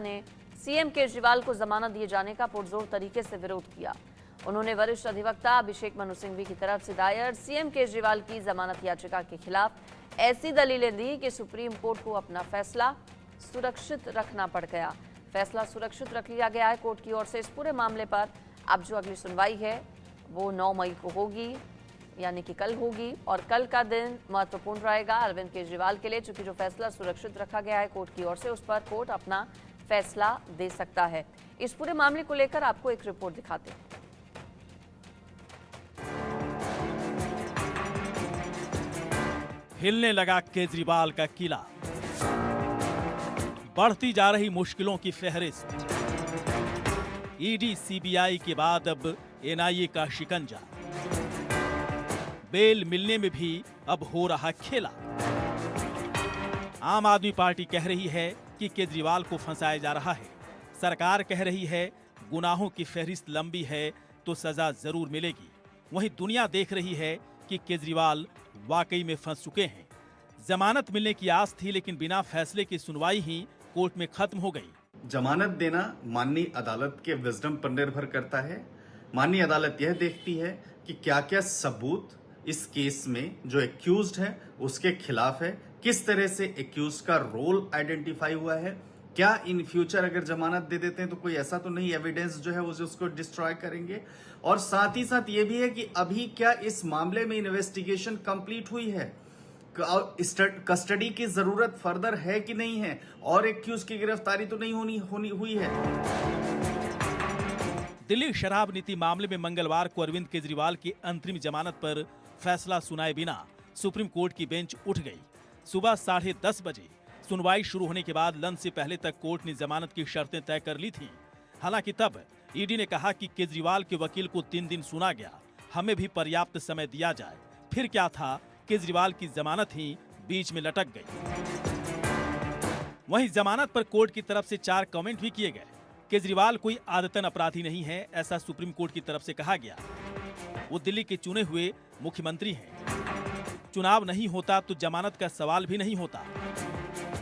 ने सीएम केजरीवाल को जमानत दिए जाने का पुरजोर तरीके से विरोध किया। उन्होंने वरिष्ठ अधिवक्ता अभिषेक मनु सिंघवी की तरफ से दायर सीएम केजरीवाल की जमानत याचिका के खिलाफ ऐसी दलीलें दी कि सुप्रीम कोर्ट को अपना फैसला सुरक्षित रखना पड़ गया। फैसला सुरक्षित रख लिया गया है कोर्ट की ओर से। इस पूरे मामले पर अब जो अगली सुनवाई है वो 9 मई को होगी, यानी कि कल होगी, और कल का दिन महत्वपूर्ण रहेगा अरविंद केजरीवाल के लिए, चूंकि जो फैसला सुरक्षित रखा गया है कोर्ट की ओर से, उस पर कोर्ट अपना फैसला दे सकता है। इस पूरे मामले को लेकर आपको एक रिपोर्ट दिखाते हैं। हिलने लगा केजरीवाल का किला, बढ़ती जा रही मुश्किलों की फहरिस्त, ईडी सीबीआई के बाद अब एनआईए का शिकंजा, बेल मिलने में भी अब हो रहा खेला। आम आदमी पार्टी कह रही है कि केजरीवाल को फंसाया जा रहा है, सरकार कह रही है गुनाहों की फहरिस्त लंबी है तो सजा जरूर मिलेगी। वहीं दुनिया देख रही है कि केजरीवाल वाकई में फंस चुके हैं। जमानत मिलने की आस थी, लेकिन बिना फैसले की सुनवाई ही कोर्ट में खत्म हो गई। जमानत देना माननीय अदालत के विजडम पर निर्भर करता है। माननीय अदालत यह देखती है कि क्या क्या सबूत इस केस में जो एक्यूज्ड है उसके खिलाफ है, किस तरह से एक्यूज का रोल आइडेंटिफाई हुआ है, क्या इन फ्यूचर अगर जमानत दे देते हैं तो कोई ऐसा तो नहीं एविडेंस जो है उसको डिस्ट्रॉय करेंगे, और साथ ही साथ ये भी है कि अभी क्या इस मामले में इन्वेस्टिगेशन कंप्लीट हुई है, कस्टडी की जरूरत फर्दर है कि नहीं है, और एक्यूज की गिरफ्तारी तो नहीं हुई है। दिल्ली शराब नीति मामले में मंगलवार को अरविंद केजरीवाल की अंतरिम जमानत पर फैसला सुनाए बिना सुप्रीम कोर्ट की बेंच उठ गई। सुबह 10:30 बजे सुनवाई शुरू होने के बाद लंच से पहले तक कोर्ट ने जमानत की शर्तें तय कर ली थी। हालांकि तब ईडी ने कहा कि केजरीवाल के वकील को 3 दिन सुना गया, हमें भी पर्याप्त समय दिया जाए। फिर क्या था, केजरीवाल की जमानत ही बीच में लटक गई। वहीं जमानत पर कोर्ट की तरफ से 4 कमेंट भी किए गए। केजरीवाल कोई आदतन अपराधी नहीं है, ऐसा सुप्रीम कोर्ट की तरफ से कहा गया। वो दिल्ली के चुने हुए मुख्यमंत्री हैं। चुनाव नहीं होता तो जमानत का सवाल भी नहीं होता।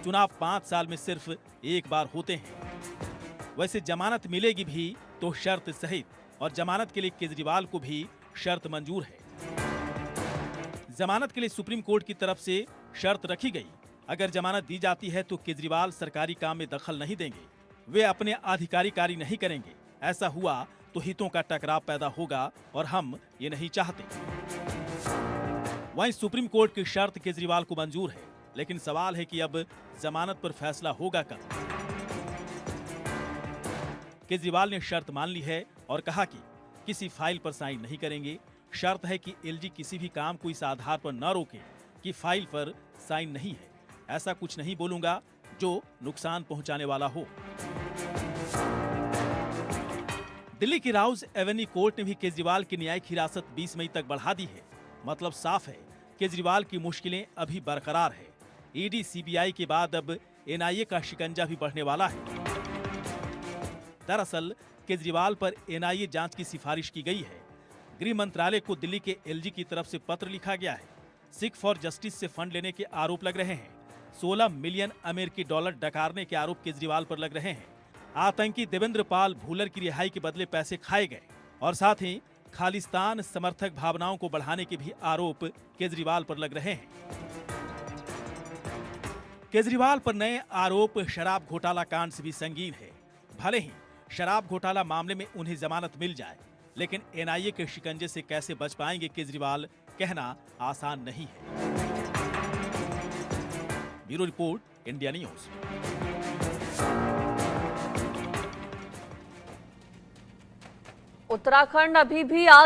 चुनाव 5 साल में सिर्फ एक बार होते हैं। वैसे जमानत मिलेगी भी तो शर्त सहित, और जमानत के लिए केजरीवाल को भी शर्त मंजूर है। जमानत के लिए सुप्रीम कोर्ट की तरफ से शर्त रखी गई। अगर जमानत दी जाती है तो केजरीवाल सरकारी काम में दखल नहीं देंगे, वे अपने आधिकारिक कार्य नहीं करेंगे। ऐसा हुआ तो हितों का टकराव पैदा होगा और हम ये नहीं चाहते। वहीं सुप्रीम कोर्ट की शर्त केजरीवाल को मंजूर है, लेकिन सवाल है कि अब जमानत पर फैसला होगा कब। केजरीवाल ने शर्त मान ली है और कहा कि किसी फाइल पर साइन नहीं करेंगे। शर्त है कि एलजी किसी भी काम को इस आधार पर न रोके कि फाइल पर साइन नहीं है। ऐसा कुछ नहीं बोलूंगा जो नुकसान पहुंचाने वाला हो। दिल्ली की राउज एवेन्यू कोर्ट ने भी केजरीवाल की न्यायिक हिरासत 20 मई तक बढ़ा दी है। मतलब साफ है, केजरीवाल की मुश्किलें अभी बरकरार है। ईडी सीबीआई के बाद अब एनआईए का शिकंजा भी बढ़ने वाला है। दरअसल केजरीवाल पर एनआईए जांच की सिफारिश की गई है। गृह मंत्रालय को दिल्ली के एलजी की तरफ से पत्र लिखा गया है। सिख फॉर जस्टिस से फंड लेने के आरोप लग रहे हैं। 16 मिलियन अमेरिकी डॉलर डकारने के आरोप केजरीवाल पर लग रहे हैं। आतंकी देवेंद्र पाल भूलर की रिहाई के बदले पैसे खाए गए, और साथ ही खालिस्तान समर्थक भावनाओं को बढ़ाने के भी आरोप केजरीवाल पर लग रहे हैं। केजरीवाल पर नए आरोप शराब घोटाला कांड से भी संगीन है। भले ही शराब घोटाला मामले में उन्हें जमानत मिल जाए, लेकिन एनआईए के शिकंजे से कैसे बच पाएंगे केजरीवाल, कहना आसान नहीं है। Bureau report, India news. Uttarakhand अभी भी आग